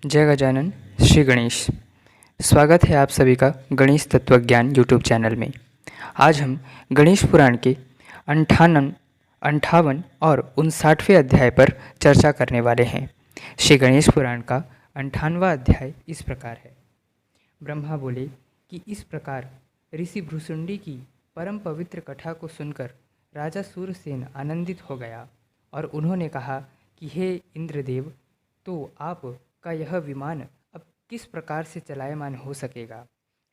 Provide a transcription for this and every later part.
जय गजानन। श्री गणेश। स्वागत है आप सभी का गणेश तत्वज्ञान यूट्यूब चैनल में। आज हम गणेश पुराण के 58 और 59वें अध्याय पर चर्चा करने वाले हैं। श्री गणेश पुराण का 58वां अध्याय इस प्रकार है। ब्रह्मा बोले कि इस प्रकार ऋषि भ्रुसुंडी की परम पवित्र कथा को सुनकर राजा सूरसेन आनंदित हो गया और उन्होंने कहा कि हे इंद्रदेव, तो आप का यह विमान अब किस प्रकार से चलायमान हो सकेगा?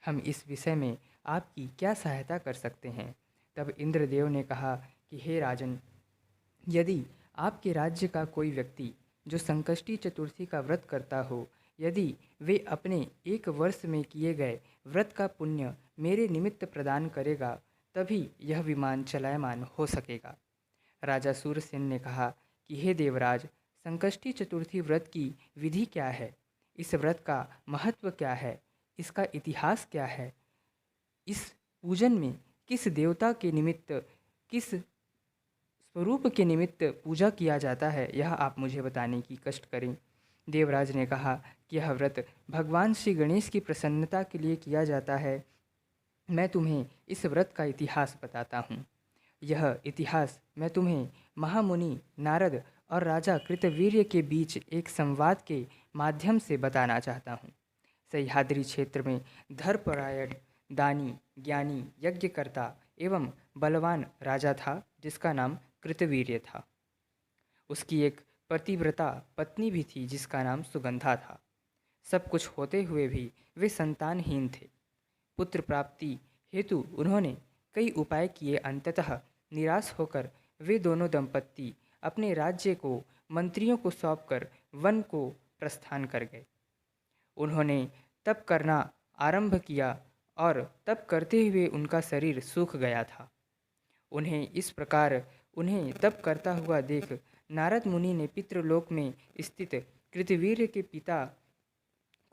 हम इस विषय में आपकी क्या सहायता कर सकते हैं? तब इंद्रदेव ने कहा कि हे राजन, यदि आपके राज्य का कोई व्यक्ति जो संकष्टी चतुर्थी का व्रत करता हो, यदि वे अपने 1 वर्ष में किए गए व्रत का पुण्य मेरे निमित्त प्रदान करेगा, तभी यह विमान चलायमान हो सकेगा। राजा सूरसेन ने कहा कि हे देवराज, संकष्टी चतुर्थी व्रत की विधि क्या है? इस व्रत का महत्व क्या है? इसका इतिहास क्या है? इस पूजन में किस देवता के निमित्त, किस स्वरूप के निमित्त पूजा किया जाता है, यह आप मुझे बताने की कष्ट करें। देवराज ने कहा कि यह व्रत भगवान श्री गणेश की प्रसन्नता के लिए किया जाता है। मैं तुम्हें इस व्रत का इतिहास बताता हूँ। यह इतिहास मैं तुम्हें महामुनि नारद और राजा कृतवीर्य के बीच एक संवाद के माध्यम से बताना चाहता हूँ। सह्याद्री क्षेत्र में धर्मपरायण, दानी, ज्ञानी, यज्ञकर्ता एवं बलवान राजा था जिसका नाम कृतवीर्य था। उसकी एक पतिव्रता पत्नी भी थी जिसका नाम सुगंधा था। सब कुछ होते हुए भी वे संतानहीन थे। पुत्र प्राप्ति हेतु उन्होंने कई उपाय किए। अंततः निराश होकर वे दोनों दंपत्ति अपने राज्य को मंत्रियों को सौंपकर वन को प्रस्थान कर गए। उन्होंने तप करना आरंभ किया और तप करते हुए उनका शरीर सूख गया था। उन्हें तप करता हुआ देख नारद मुनि ने पितृलोक में स्थित कृतवीर्य के पिता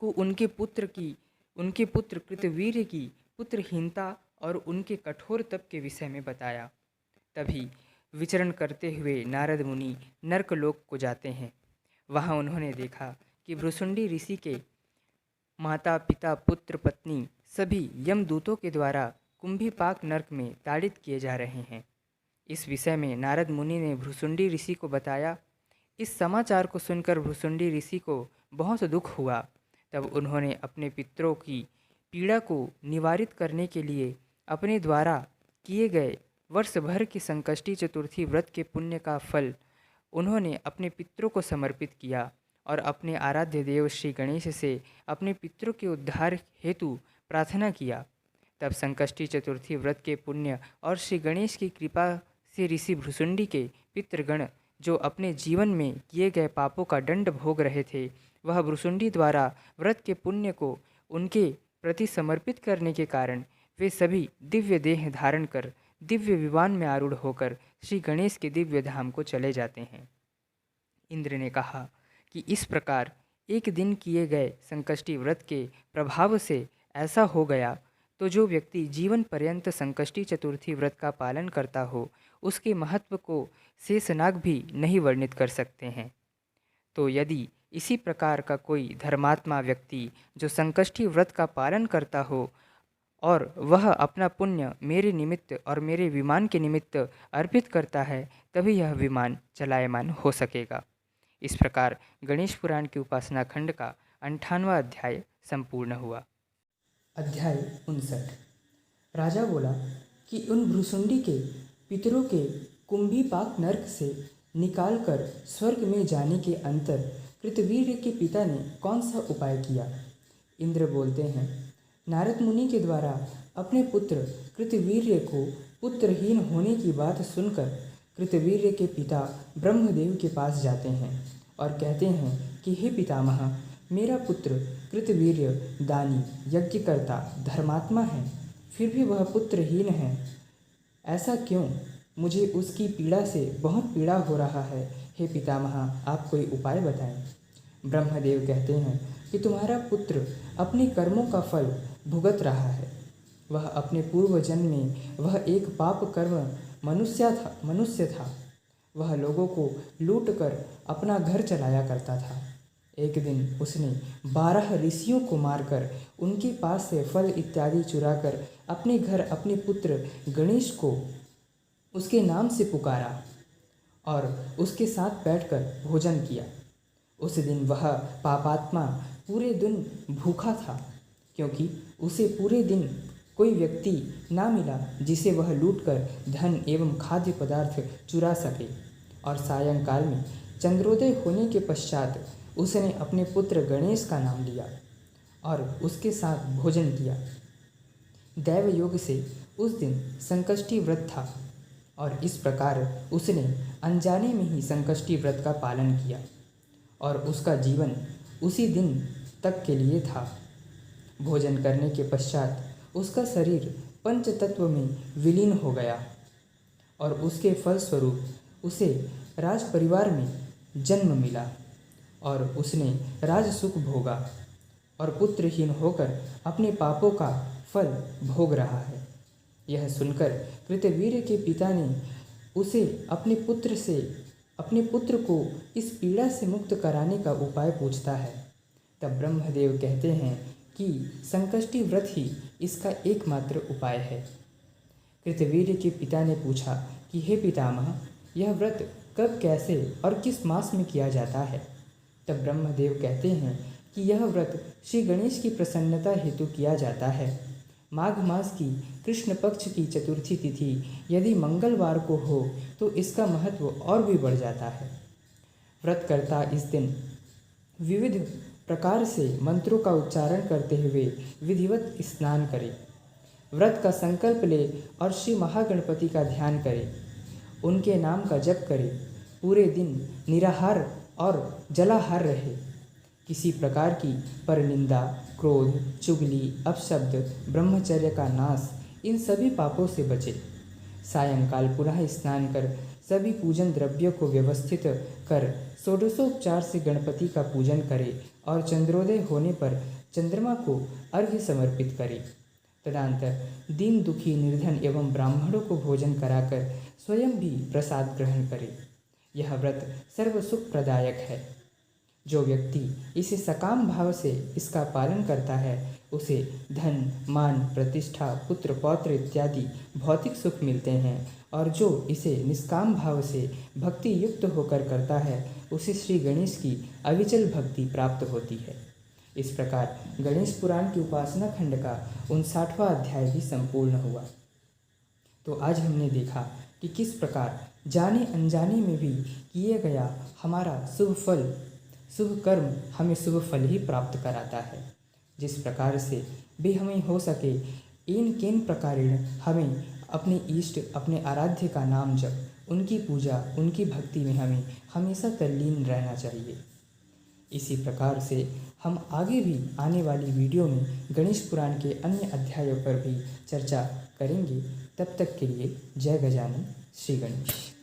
को उनके पुत्र कृतवीर्य की पुत्रहीनता और उनके कठोर तप के विषय में बताया। तभी विचरण करते हुए नारद मुनि नर्कलोक को जाते हैं। वहाँ उन्होंने देखा कि भ्रुसुंडी ऋषि के माता पिता पुत्र पत्नी सभी यमदूतों के द्वारा कुंभीपाक नर्क में ताड़ित किए जा रहे हैं। इस विषय में नारद मुनि ने भ्रुसुंडी ऋषि को बताया। इस समाचार को सुनकर भ्रुसुंडी ऋषि को बहुत दुख हुआ। तब उन्होंने अपने पितरों की पीड़ा को निवारित करने के लिए अपने द्वारा किए गए वर्ष भर की संकष्टी चतुर्थी व्रत के पुण्य का फल उन्होंने अपने पितरों को समर्पित किया और अपने आराध्य देव श्री गणेश से अपने पितरों के उद्धार हेतु प्रार्थना किया। तब संकष्टी चतुर्थी व्रत के पुण्य और श्री गणेश की कृपा से ऋषि भ्रुसुंडी के पितृगण जो अपने जीवन में किए गए पापों का दंड भोग रहे थे, वह भ्रुसुंडी द्वारा व्रत के पुण्य को उनके प्रति समर्पित करने के कारण वे सभी दिव्य देह धारण कर दिव्य विमान में आरूढ़ होकर श्री गणेश के दिव्य धाम को चले जाते हैं। इंद्र ने कहा कि इस प्रकार एक दिन किए गए संकष्टी व्रत के प्रभाव से ऐसा हो गया, तो जो व्यक्ति जीवन पर्यंत संकष्टी चतुर्थी व्रत का पालन करता हो, उसके महत्व को शेषनाग भी नहीं वर्णित कर सकते हैं। तो यदि इसी प्रकार का कोई धर्मात्मा व्यक्ति जो संकष्टी व्रत का पालन करता हो और वह अपना पुण्य मेरे निमित्त और मेरे विमान के निमित्त अर्पित करता है, तभी यह विमान चलायमान हो सकेगा। इस प्रकार गणेश पुराण की उपासना खंड का 58वां अध्याय संपूर्ण हुआ। अध्याय 59। राजा बोला कि उन भ्रुसुंडी के पितरों के कुंभीपाक नर्क से निकालकर स्वर्ग में जाने के अंतर कृतवीर्य के पिता ने कौन सा उपाय किया? इंद्र बोलते हैं, नारद मुनि के द्वारा अपने पुत्र कृतवीर्य को पुत्रहीन होने की बात सुनकर कृतवीर्य के पिता ब्रह्मदेव के पास जाते हैं और कहते हैं कि हे पितामह, मेरा पुत्र कृतवीर्य दानी, यज्ञकर्ता, धर्मात्मा है, फिर भी वह पुत्रहीन है। ऐसा क्यों? मुझे उसकी पीड़ा से बहुत पीड़ा हो रहा है। हे पितामह, आप कोई उपाय बताएं। ब्रह्मदेव कहते हैं कि तुम्हारा पुत्र अपने कर्मों का फल भुगत रहा है। वह अपने पूर्व जन्म में वह एक पाप कर्म मनुष्य था। वह लोगों को लूट कर अपना घर चलाया करता था। एक दिन उसने 12 ऋषियों को मारकर उनके पास से फल इत्यादि चुराकर अपने घर अपने पुत्र गणेश को उसके नाम से पुकारा और उसके साथ बैठकर भोजन किया। उस दिन वह पापात्मा पूरे दिन भूखा था, क्योंकि उसे पूरे दिन कोई व्यक्ति ना मिला जिसे वह लूटकर धन एवं खाद्य पदार्थ चुरा सके। और सायंकाल में चंद्रोदय होने के पश्चात उसने अपने पुत्र गणेश का नाम लिया और उसके साथ भोजन किया। दैव योग से उस दिन संकष्टी व्रत था और इस प्रकार उसने अनजाने में ही संकष्टी व्रत का पालन किया और उसका जीवन उसी दिन तक के लिए था। भोजन करने के पश्चात उसका शरीर पंच तत्व में विलीन हो गया और उसके फलस्वरूप उसे राज परिवार में जन्म मिला और उसने राज सुख भोगा और पुत्रहीन होकर अपने पापों का फल भोग रहा है। यह सुनकर कृतवीर्य के पिता ने उसे अपने पुत्र को इस पीड़ा से मुक्त कराने का उपाय पूछता है। तब ब्रह्मदेव कहते हैं कि संकष्टी व्रत ही इसका एकमात्र उपाय है। कृतवीर्य के पिता ने पूछा कि हे पितामह, यह व्रत कब, कैसे और किस मास में किया जाता है? तब ब्रह्मदेव कहते हैं कि यह व्रत श्री गणेश की प्रसन्नता हेतु किया जाता है। माघ मास की कृष्ण पक्ष की चतुर्थी तिथि यदि मंगलवार को हो तो इसका महत्व और भी बढ़ जाता है। व्रतकर्ता इस दिन विविध प्रकार से मंत्रों का उच्चारण करते हुए विधिवत स्नान करे, व्रत का संकल्प ले और श्री महागणपति का ध्यान करे, उनके नाम का जप करे, पूरे दिन निराहार और जलाहार रहे, किसी प्रकार की परनिंदा, क्रोध, चुगली, अपशब्द, ब्रह्मचर्य का नाश, इन सभी पापों से बचे। सायंकाल पुनः स्नान कर सभी पूजन द्रव्यों को व्यवस्थित कर षोडशोपचार से गणपति का पूजन करे और चंद्रोदय होने पर चंद्रमा को अर्घ्य समर्पित करे। तदनंतर दीन दुखी, निर्धन एवं ब्राह्मणों को भोजन कराकर स्वयं भी प्रसाद ग्रहण करे। यह व्रत सर्व सुख प्रदायक है। जो व्यक्ति इसे सकाम भाव से इसका पालन करता है उसे धन, मान, प्रतिष्ठा, पुत्र पौत्र इत्यादि भौतिक सुख मिलते हैं, और जो इसे निष्काम भाव से भक्ति युक्त होकर करता है उसे श्री गणेश की अविचल भक्ति प्राप्त होती है। इस प्रकार गणेश पुराण की उपासना खंड का 59वां अध्याय भी संपूर्ण हुआ। तो आज हमने देखा कि किस प्रकार जाने अनजाने में भी किए गया हमारा शुभ फल, शुभ कर्म हमें शुभ फल ही प्राप्त कराता है। जिस प्रकार से भी हमें हो सके इन केन प्रकारेण हमें अपने इष्ट, अपने आराध्य का नाम जप, उनकी पूजा, उनकी भक्ति में हमें हमेशा तल्लीन रहना चाहिए। इसी प्रकार से हम आगे भी आने वाली वीडियो में गणेश पुराण के अन्य अध्यायों पर भी चर्चा करेंगे। तब तक के लिए जय गजानन, श्री गणेश।